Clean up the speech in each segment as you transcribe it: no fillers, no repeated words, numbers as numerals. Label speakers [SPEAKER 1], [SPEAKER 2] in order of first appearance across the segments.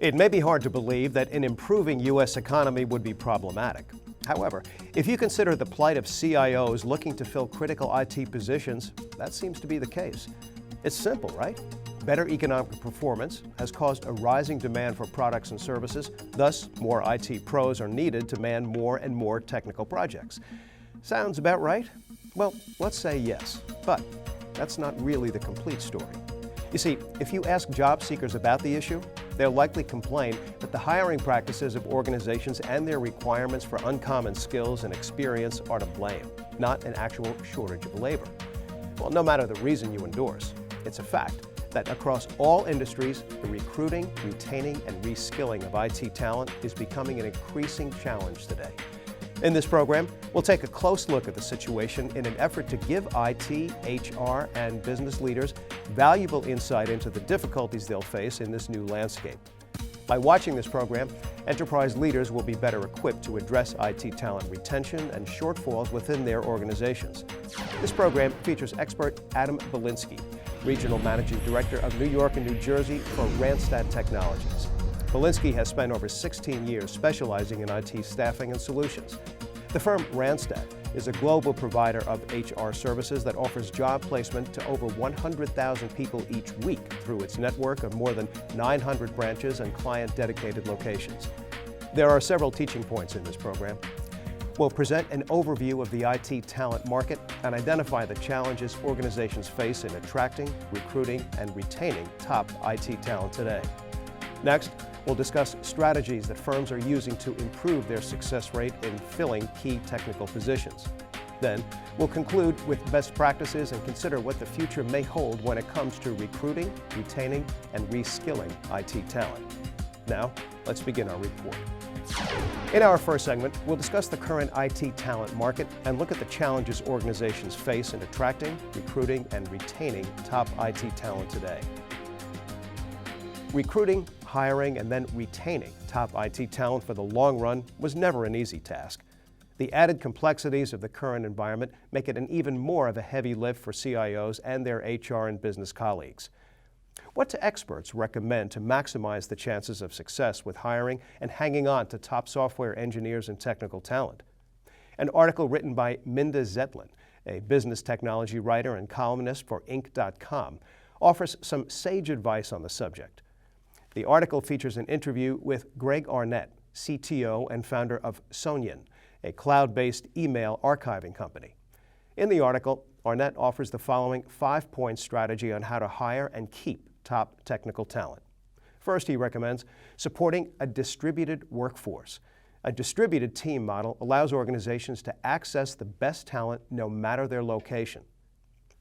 [SPEAKER 1] It may be hard to believe that an improving U.S. economy would be problematic. However, if you consider the plight of CIOs looking to fill critical IT positions, that seems to be the case. It's simple, right? Better economic performance has caused a rising demand for products and services. Thus, more IT pros are needed to man more and more technical projects. Sounds about right? Well, let's say yes, but that's not really the complete story. You see, if you ask job seekers about the issue, they'll likely complain that the hiring practices of organizations and their requirements for uncommon skills and experience are to blame, not an actual shortage of labor. Well, no matter the reason you endorse, it's a fact that across all industries, the recruiting, retaining, and reskilling of IT talent is becoming an increasing challenge today. In this program, we'll take a close look at the situation in an effort to give IT, HR, and business leaders valuable insight into the difficulties they'll face in this new landscape. By watching this program, enterprise leaders will be better equipped to address IT talent retention and shortfalls within their organizations. This program features expert Adam Belinsky, Regional Managing Director of New York and New Jersey for Randstad Technologies. Belinsky has spent over 16 years specializing in IT staffing and solutions. The firm Randstad is a global provider of HR services that offers job placement to over 100,000 people each week through its network of more than 900 branches and client-dedicated locations. There are several teaching points in this program. We'll present an overview of the IT talent market and identify the challenges organizations face in attracting, recruiting, and retaining top IT talent today. Next, we'll discuss strategies that firms are using to improve their success rate in filling key technical positions. Then, we'll conclude with best practices and consider what the future may hold when it comes to recruiting, retaining, and reskilling IT talent. Now, let's begin our report. In our first segment, we'll discuss the current IT talent market and look at the challenges organizations face in attracting, recruiting, and retaining top IT talent today. Recruiting, hiring, and then retaining top IT talent for the long run was never an easy task. The added complexities of the current environment make it an even more of a heavy lift for CIOs and their HR and business colleagues. What do experts recommend to maximize the chances of success with hiring and hanging on to top software engineers and technical talent? An article written by Minda Zetlin, a business technology writer and columnist for Inc.com, offers some sage advice on the subject. The article features an interview with Greg Arnett, CTO and founder of Sonyin, a cloud-based email archiving company. In the article, Arnett offers the following 5-point strategy on how to hire and keep top technical talent. First, he recommends supporting a distributed workforce. A distributed team model allows organizations to access the best talent no matter their location.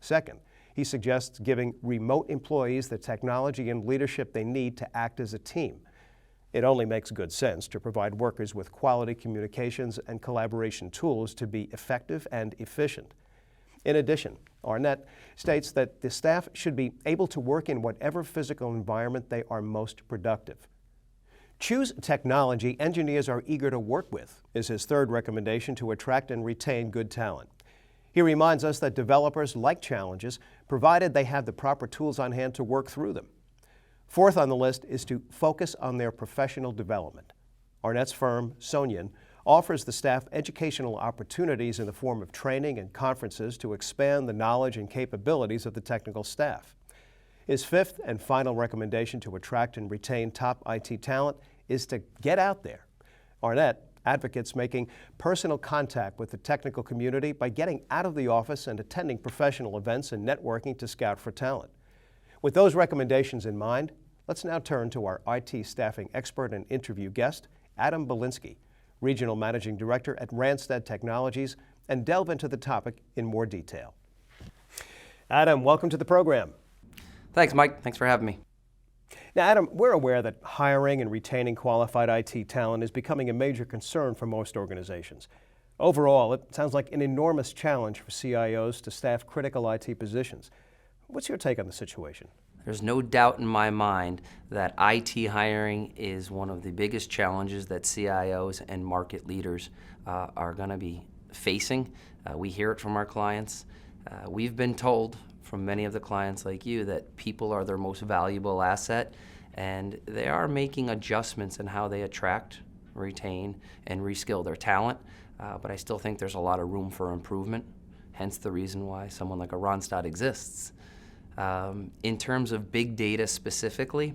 [SPEAKER 1] Second, he suggests giving remote employees the technology and leadership they need to act as a team. It only makes good sense to provide workers with quality communications and collaboration tools to be effective and efficient. In addition, Arnett states that the staff should be able to work in whatever physical environment they are most productive. Choose technology engineers are eager to work with is his third recommendation to attract and retain good talent. He reminds us that developers like challenges, provided they have the proper tools on hand to work through them. Fourth on the list is to focus on their professional development. Arnett's firm, Sonyin, offers the staff educational opportunities in the form of training and conferences to expand the knowledge and capabilities of the technical staff. His fifth and final recommendation to attract and retain top IT talent is to get out there. Arnett advocates making personal contact with the technical community by getting out of the office and attending professional events and networking to scout for talent. With those recommendations in mind, let's now turn to our IT staffing expert and interview guest, Adam Belinsky, Regional Managing Director at Randstad Technologies, and delve into the topic in more detail. Adam, welcome to the program.
[SPEAKER 2] Thanks, Mike. Thanks for having me.
[SPEAKER 1] Now, Adam, we're aware that hiring and retaining qualified IT talent is becoming a major concern for most organizations. Overall, it sounds like an enormous challenge for CIOs to staff critical IT positions. What's your take on the situation?
[SPEAKER 2] There's no doubt in my mind that IT hiring is one of the biggest challenges that CIOs and market leaders are going to be facing. We hear it from our clients. We've been told from many of the clients like you that people are their most valuable asset, And they are making adjustments in how they attract, retain, and reskill their talent, but I still think there's a lot of room for improvement, hence the reason why someone like a Randstad exists. In terms of big data specifically,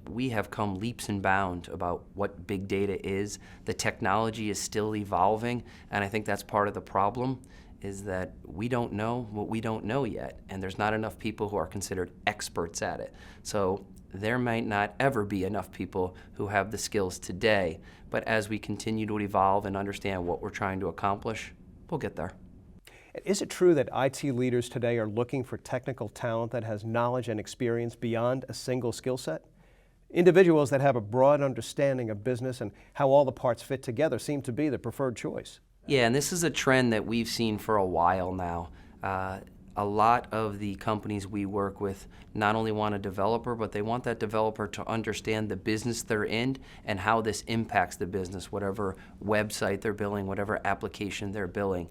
[SPEAKER 2] we have come leaps and bounds about what big data is. The technology is still evolving, and I think that's part of the problem, is that we don't know what we don't know yet, and there's not enough people who are considered experts at it. So there might not ever be enough people who have the skills today, but as we continue to evolve and understand what we're trying to accomplish, we'll get there.
[SPEAKER 1] Is it true that IT leaders today are looking for technical talent that has knowledge and experience beyond a single skill set? Individuals that have a broad understanding of business and how all the parts fit together seem to be the preferred choice.
[SPEAKER 2] Yeah, and this is a trend that we've seen for a while now. A lot of the companies we work with not only want a developer, but they want that developer to understand the business they're in and how this impacts the business, whatever website they're building, whatever application they're building.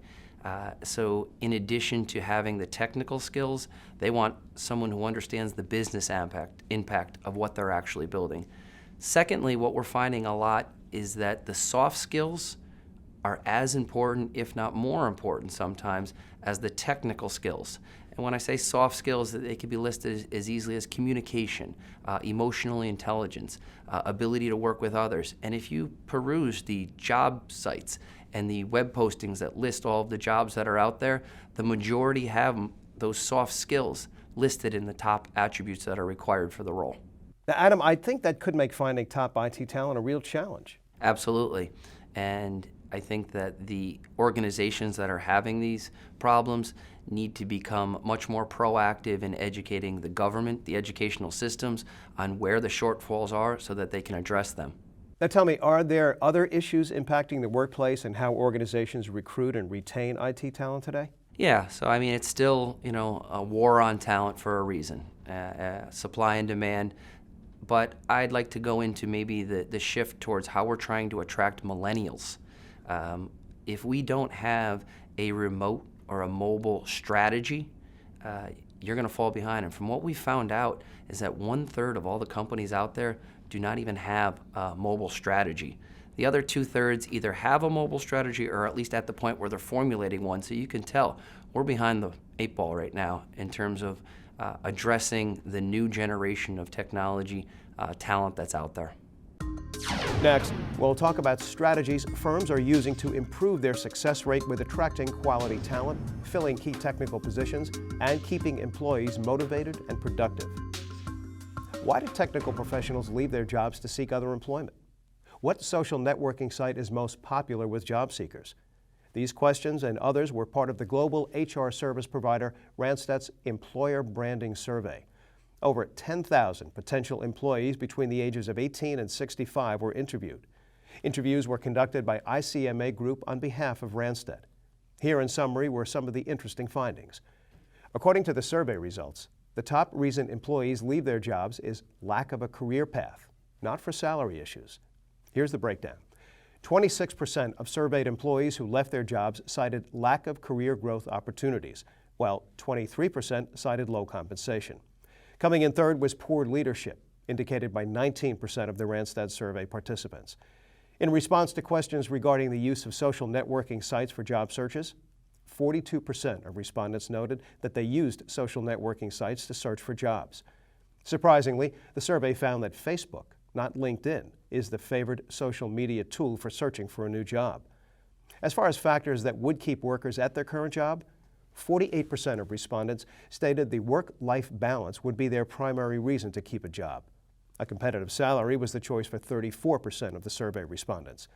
[SPEAKER 2] So in addition to having the technical skills, they want someone who understands the business impact of what they're actually building. Secondly, what we're finding a lot is that the soft skills are as important, if not more important sometimes, as the technical skills. And when I say soft skills, they can be listed as easily as communication, emotional intelligence, ability to work with others. And if you peruse the job sites and the web postings that list all of the jobs that are out there, the majority have those soft skills listed in the top attributes that are required for the role.
[SPEAKER 1] Now, Adam, I think that could make finding top IT talent a real challenge.
[SPEAKER 2] Absolutely. And I think that the organizations that are having these problems need to become much more proactive in educating the government, the educational systems, on where the shortfalls are so that they can address them.
[SPEAKER 1] Now tell me, are there other issues impacting the workplace and how organizations recruit and retain IT talent today?
[SPEAKER 2] Yeah, so I mean, it's still, a war on talent for a reason, supply and demand. But I'd like to go into maybe the shift towards how we're trying to attract millennials. If we don't have a remote or a mobile strategy, you're going to fall behind. And from what we found out is that 1/3 of all the companies out there do not even have a mobile strategy. The other 2/3 either have a mobile strategy or at least at the point where they're formulating one. So you can tell we're behind the 8 ball right now in terms of addressing the new generation of technology talent that's out there.
[SPEAKER 1] Next, we'll talk about strategies firms are using to improve their success rate with attracting quality talent, filling key technical positions, and keeping employees motivated and productive. Why do technical professionals leave their jobs to seek other employment? What social networking site is most popular with job seekers? These questions and others were part of the global HR service provider Randstad's Employer Branding Survey. Over 10,000 potential employees between the ages of 18 and 65 were interviewed. Interviews were conducted by ICMA Group on behalf of Randstad. Here in summary were some of the interesting findings. According to the survey results, the top reason employees leave their jobs is lack of a career path, not for salary issues. Here's the breakdown. 26% of surveyed employees who left their jobs cited lack of career growth opportunities, while 23% cited low compensation. Coming in third was poor leadership, indicated by 19% of the Randstad survey participants. In response to questions regarding the use of social networking sites for job searches, 42% of respondents noted that they used social networking sites to search for jobs. Surprisingly, the survey found that Facebook, not LinkedIn, is the favored social media tool for searching for a new job. As far as factors that would keep workers at their current job, 48% of respondents stated the work-life balance would be their primary reason to keep a job. A competitive salary was the choice for 34% of the survey respondents.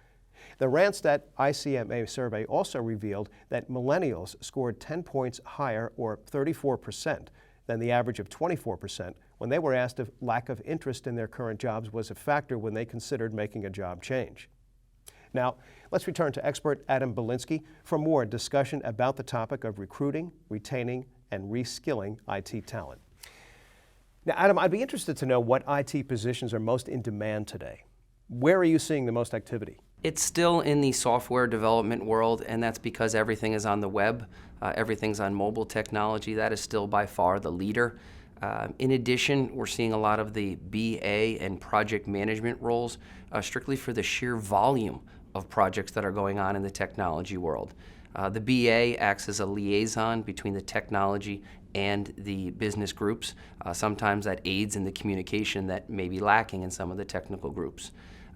[SPEAKER 1] The Randstad ICMA survey also revealed that millennials scored 10 points higher, or 34%, than the average of 24% when they were asked if lack of interest in their current jobs was a factor when they considered making a job change. Now, let's return to expert Adam Belinsky for more discussion about the topic of recruiting, retaining, and reskilling IT talent. Now, Adam, I'd be interested to know what IT positions are most in demand today. Where are you seeing the most activity?
[SPEAKER 2] It's still in the software development world, and that's because everything is on the web. Everything's on mobile technology. That is still by far the leader. In addition, we're seeing a lot of the BA and project management roles strictly for the sheer volume of projects that are going on in the technology world. The BA acts as a liaison between the technology and the business groups. Sometimes that aids in the communication that may be lacking in some of the technical groups.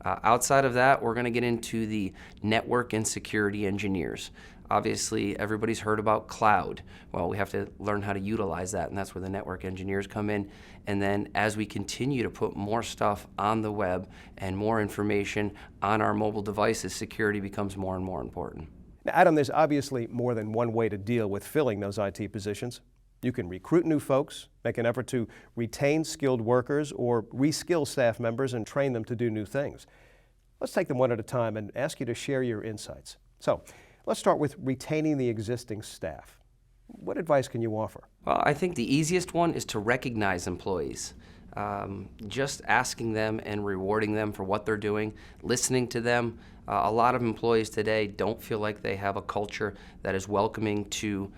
[SPEAKER 2] Outside of that, we're going to get into the network and security engineers. Obviously, everybody's heard about cloud. Well, we have to learn how to utilize that, and that's where the network engineers come in. And then as we continue to put more stuff on the web and more information on our mobile devices, security becomes more and more important.
[SPEAKER 1] Now, Adam, there's obviously more than one way to deal with filling those IT positions. You can recruit new folks, make an effort to retain skilled workers, or reskill staff members and train them to do new things. Let's take them one at a time and ask you to share your insights. So, let's start with retaining the existing staff. What advice can you offer?
[SPEAKER 2] Well, I think the easiest one is to recognize employees. Just asking them and rewarding them for what they're doing, listening to them. A lot of employees today don't feel like they have a culture that is welcoming to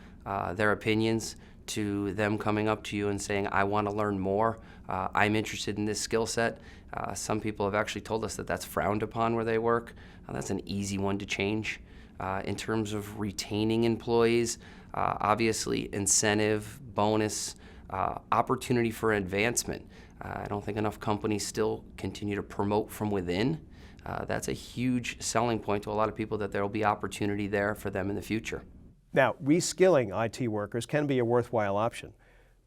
[SPEAKER 2] their opinions, to them coming up to you and saying, I want to learn more, I'm interested in this skill set. Some people have actually told us that that's frowned upon where they work. That's an easy one to change. In terms of retaining employees, obviously incentive, bonus, opportunity for advancement. I don't think enough companies still continue to promote from within. That's a huge selling point to a lot of people, that there will be opportunity there for them in the future.
[SPEAKER 1] Now, reskilling IT workers can be a worthwhile option.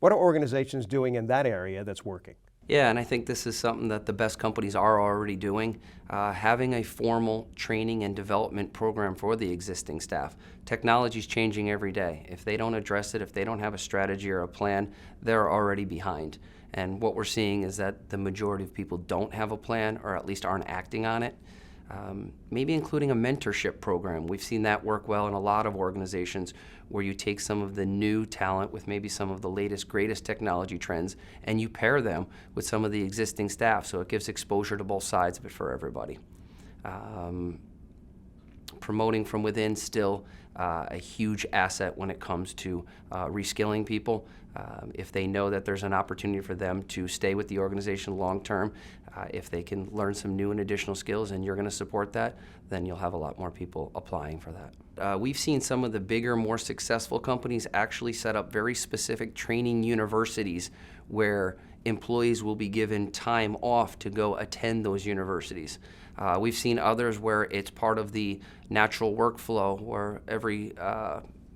[SPEAKER 1] What are organizations doing in that area that's working?
[SPEAKER 2] Yeah, and I think this is something that the best companies are already doing. Having a formal training and development program for the existing staff. Technology is changing every day. If they don't address it, if they don't have a strategy or a plan, they're already behind. And what we're seeing is that the majority of people don't have a plan, or at least aren't acting on it. Maybe including a mentorship program. We've seen that work well in a lot of organizations, where you take some of the new talent with maybe some of the latest, greatest technology trends, and you pair them with some of the existing staff, so it gives exposure to both sides of it for everybody. Promoting from within, still a huge asset when it comes to reskilling people. If they know that there's an opportunity for them to stay with the organization long term, if they can learn some new and additional skills and you're going to support that, then you'll have a lot more people applying for that. We've seen some of the bigger, more successful companies actually set up very specific training universities where employees will be given time off to go attend those universities. We've seen others where it's part of the natural workflow, where every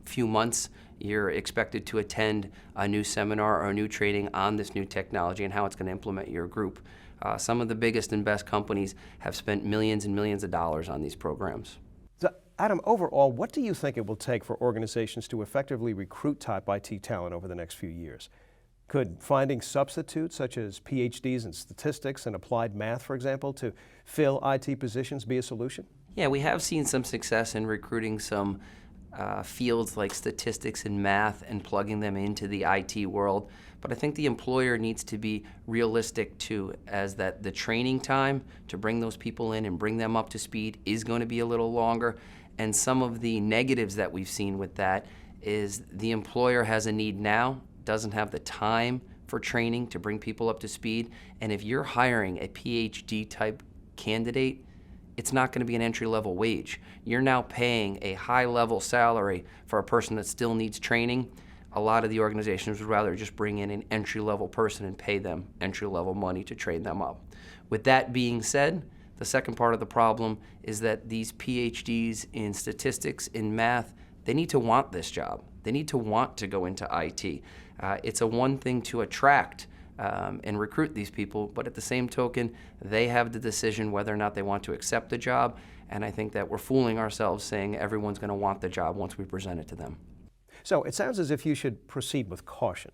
[SPEAKER 2] few months you're expected to attend a new seminar or a new training on this new technology and how it's going to implement your group. Some of the biggest and best companies have spent millions and millions of dollars on these programs.
[SPEAKER 1] So, Adam, overall, what do you think it will take for organizations to effectively recruit top IT talent over the next few years? Could finding substitutes such as PhDs in statistics and applied math, for example, to fill IT positions be a solution?
[SPEAKER 2] Yeah, we have seen some success in recruiting some fields like statistics and math and plugging them into the IT world. But I think the employer needs to be realistic too, as that the training time to bring those people in and bring them up to speed is going to be a little longer. And some of the negatives that we've seen with that is the employer has a need now, doesn't have the time for training to bring people up to speed. And if you're hiring a PhD type candidate, it's not going to be an entry-level wage. You're now paying a high-level salary for a person that still needs training. A lot of the organizations would rather just bring in an entry-level person and pay them entry-level money to train them up. With that being said, the second part of the problem is that these PhDs in statistics, in math, they need to want this job. They need to want to go into IT. It's a one thing to attract and recruit these people, but at the same token, they have the decision whether or not they want to accept the job, and I think that we're fooling ourselves saying everyone's going to want the job once we present it to them.
[SPEAKER 1] So it sounds as if you should proceed with caution.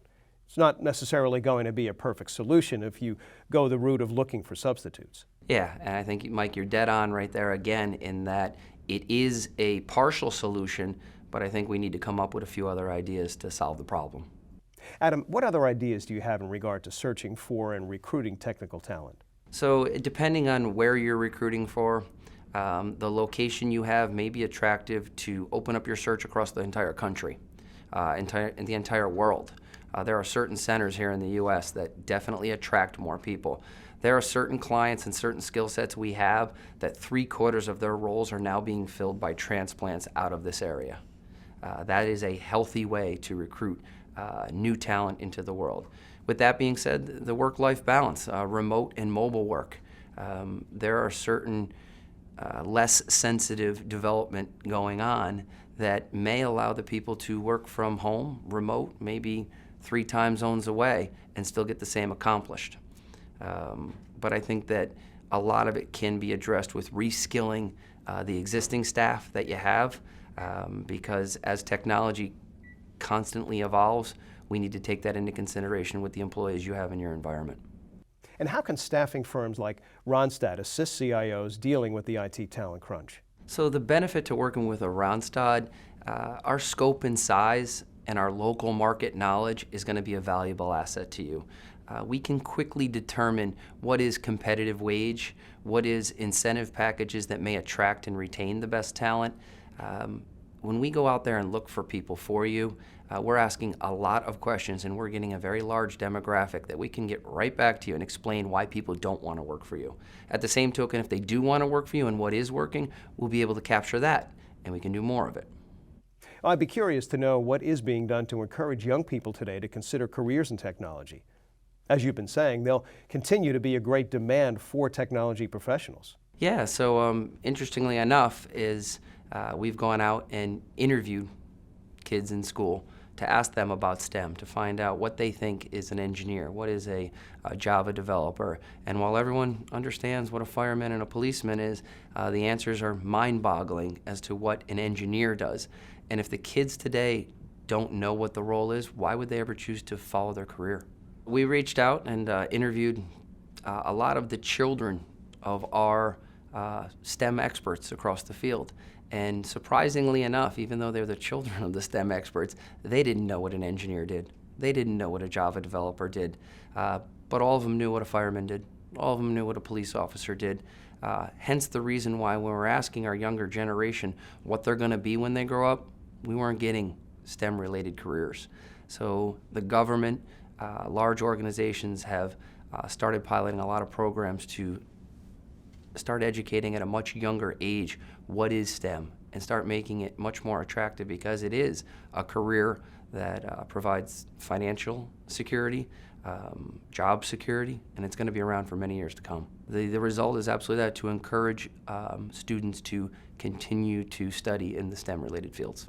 [SPEAKER 1] It's not necessarily going to be a perfect solution if you go the route of looking for substitutes.
[SPEAKER 2] Yeah, and I think, Mike, you're dead on right there again, in that it is a partial solution, but I think we need to come up with a few other ideas to solve the problem.
[SPEAKER 1] Adam, what other ideas do you have in regard to searching for and recruiting technical talent?
[SPEAKER 2] So depending on where you're recruiting for, the location you have may be attractive to open up your search across the entire country, in the entire world. There are certain centers here in the U.S. that definitely attract more people. There are certain clients and certain skill sets we have that 3/4 of their roles are now being filled by transplants out of this area. That is a healthy way to recruit new talent into the world. With that being said, the work-life balance, remote and mobile work. There are certain less sensitive development going on that may allow the people to work from home, remote, maybe 3 time zones away, and still get the same accomplished. But I think that a lot of it can be addressed with reskilling the existing staff that you have, because as technology constantly evolves, we need to take that into consideration with the employees you have in your environment.
[SPEAKER 1] And how can staffing firms like Randstad assist CIOs dealing with the IT talent crunch?
[SPEAKER 2] So the benefit to working with a Randstad, our scope and size and our local market knowledge is going to be a valuable asset to you. We can quickly determine what is competitive wage, what is incentive packages that may attract and retain the best talent. When we go out there and look for people for you, we're asking a lot of questions, and we're getting a very large demographic that we can get right back to you and explain why people don't want to work for you. At the same token, if they do want to work for you and what is working, we'll be able to capture that, and we can do more of it.
[SPEAKER 1] I'd be curious to know what is being done to encourage young people today to consider careers in technology. As you've been saying, there'll continue to be a great demand for technology professionals.
[SPEAKER 2] Yeah, so interestingly enough is we've gone out and interviewed kids in school to ask them about STEM, to find out what they think is an engineer, what is a Java developer. And while everyone understands what a fireman and a policeman is, the answers are mind-boggling as to what an engineer does. And if the kids today don't know what the role is, why would they ever choose to follow their career? We reached out and interviewed a lot of the children of our STEM experts across the field. And surprisingly enough, even though they're the children of the STEM experts, they didn't know what an engineer did. They didn't know what a Java developer did. But all of them knew what a fireman did. All of them knew what a police officer did. Hence the reason why when we're asking our younger generation what they're going to be when they grow up, we weren't getting STEM-related careers. So the government, large organizations have started piloting a lot of programs to start educating at a much younger age what is STEM and start making it much more attractive, because it is a career that provides financial security, job security, and it's going to be around for many years to come. The result is absolutely that, to encourage students to continue to study in the STEM-related fields.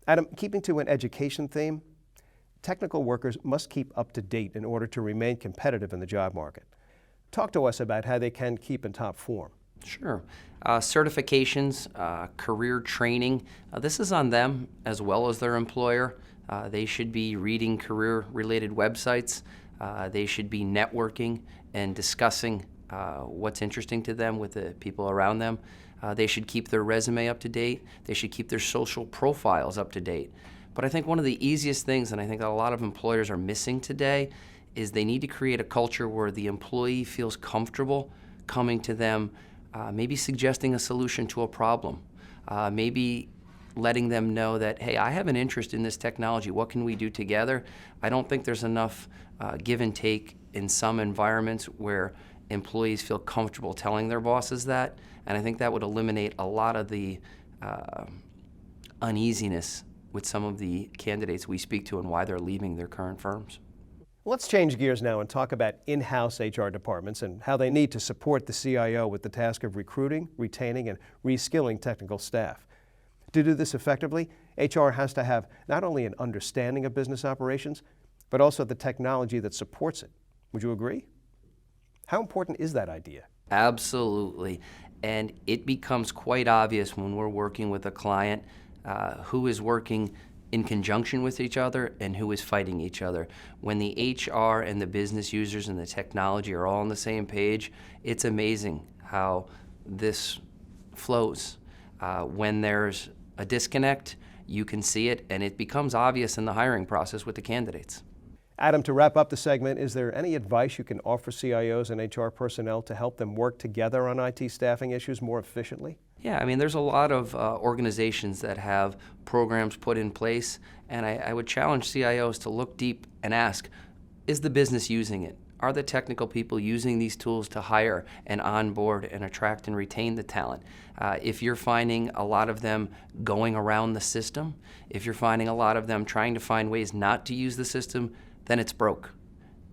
[SPEAKER 1] Adam, keeping to an education theme, technical workers must keep up to date in order to remain competitive in the job market. Talk to us about how they can keep in top form.
[SPEAKER 2] Sure. Certifications, career training, this is on them as well as their employer. They should be reading career-related websites. They should be networking and discussing what's interesting to them with the people around them. They should keep their resume up to date. They should keep their social profiles up to date. But I think one of the easiest things, and I think that a lot of employers are missing today, is they need to create a culture where the employee feels comfortable coming to them, maybe suggesting a solution to a problem, maybe letting them know that, hey, I have an interest in this technology, what can we do together? I don't think there's enough give and take in some environments where employees feel comfortable telling their bosses that, and I think that would eliminate a lot of the uneasiness with some of the candidates we speak to and why they're leaving their current firms.
[SPEAKER 1] Let's change gears now and talk about in-house HR departments and how they need to support the CIO with the task of recruiting, retaining, and reskilling technical staff. To do this effectively, HR has to have not only an understanding of business operations, but also the technology that supports it. Would you agree? How important is that idea?
[SPEAKER 2] Absolutely. And it becomes quite obvious when we're working with a client who is working in conjunction with each other and who is fighting each other. When the HR and the business users and the technology are all on the same page, it's amazing how this flows. When there's a disconnect, you can see it, and it becomes obvious in the hiring process with the candidates.
[SPEAKER 1] Adam, to wrap up the segment, is there any advice you can offer CIOs and HR personnel to help them work together on IT staffing issues more efficiently?
[SPEAKER 2] Yeah, I mean, there's a lot of organizations that have programs put in place, and I would challenge CIOs to look deep and ask, is the business using it? Are the technical people using these tools to hire and onboard and attract and retain the talent? If you're finding a lot of them going around the system, if you're finding a lot of them trying to find ways not to use the system, then it's broke.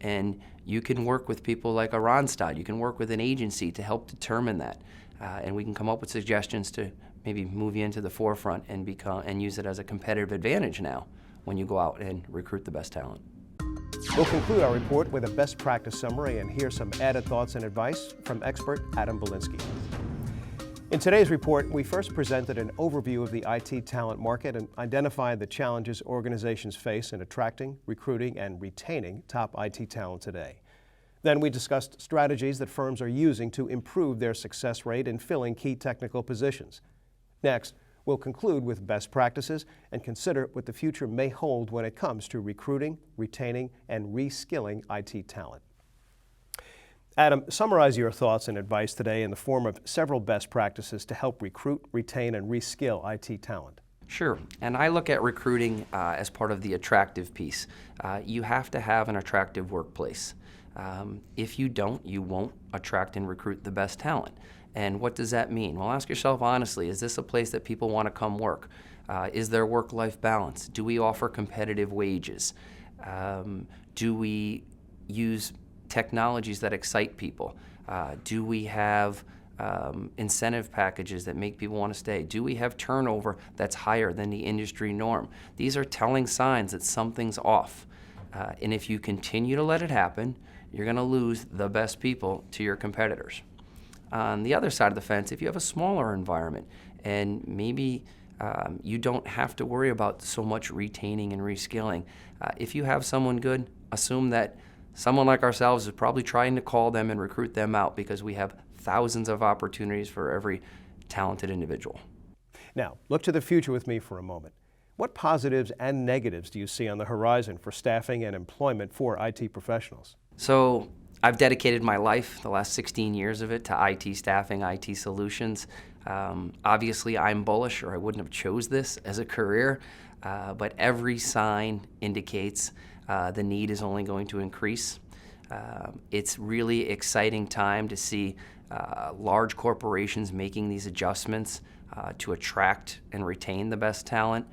[SPEAKER 2] And you can work with people like a Randstad, you can work with an agency to help determine that. And we can come up with suggestions to maybe move you into the forefront and use it as a competitive advantage now when you go out and recruit the best talent.
[SPEAKER 1] We'll conclude our report with a best practice summary and hear some added thoughts and advice from expert Adam Belinsky. In today's report, we first presented an overview of the IT talent market and identified the challenges organizations face in attracting, recruiting, and retaining top IT talent today. Then we discussed strategies that firms are using to improve their success rate in filling key technical positions. Next, we'll conclude with best practices and consider what the future may hold when it comes to recruiting, retaining, and reskilling IT talent. Adam, summarize your thoughts and advice today in the form of several best practices to help recruit, retain, and reskill IT talent.
[SPEAKER 2] Sure, and I look at recruiting as part of the attractive piece. You have to have an attractive workplace. If you don't, you won't attract and recruit the best talent. And what does that mean? Well, ask yourself honestly, is this a place that people want to come work? Is there work-life balance? Do we offer competitive wages? Do we use technologies that excite people? Do we have incentive packages that make people want to stay? Do we have turnover that's higher than the industry norm? These are telling signs that something's off. And if you continue to let it happen, you're going to lose the best people to your competitors. On the other side of the fence, if you have a smaller environment and maybe you don't have to worry about so much retaining and reskilling, if you have someone good, assume that someone like ourselves is probably trying to call them and recruit them out because we have thousands of opportunities for every talented individual.
[SPEAKER 1] Now, look to the future with me for a moment. What positives and negatives do you see on the horizon for staffing and employment for IT professionals?
[SPEAKER 2] So I've dedicated my life, the last 16 years of it, to IT staffing, IT solutions. Obviously, I'm bullish, or I wouldn't have chose this as a career, but every sign indicates the need is only going to increase. It's really exciting time to see large corporations making these adjustments to attract and retain the best talent.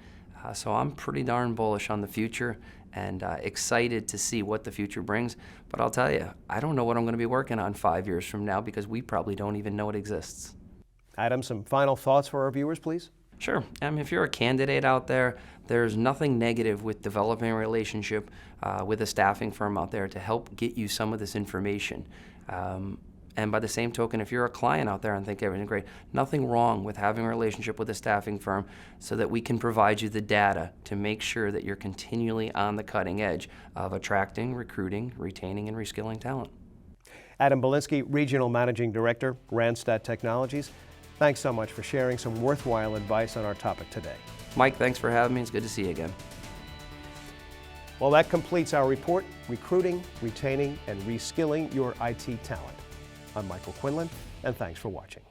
[SPEAKER 2] So I'm pretty darn bullish on the future and excited to see what the future brings. But I'll tell you, I don't know what I'm going to be working on 5 years from now because we probably don't even know it exists.
[SPEAKER 1] Adam, some final thoughts for our viewers, please?
[SPEAKER 2] Sure. If you're a candidate out there, there's nothing negative with developing a relationship with a staffing firm out there to help get you some of this information. And by the same token, if you're a client out there and think everything's great, nothing wrong with having a relationship with a staffing firm so that we can provide you the data to make sure that you're continually on the cutting edge of attracting, recruiting, retaining, and reskilling talent.
[SPEAKER 1] Adam Belinsky, Regional Managing Director, Randstad Technologies. Thanks so much for sharing some worthwhile advice on our topic today.
[SPEAKER 2] Mike, thanks for having me. It's good to see you again.
[SPEAKER 1] Well, that completes our report, Recruiting, Retaining, and Reskilling Your IT Talent. I'm Michael Quinlan, and thanks for watching.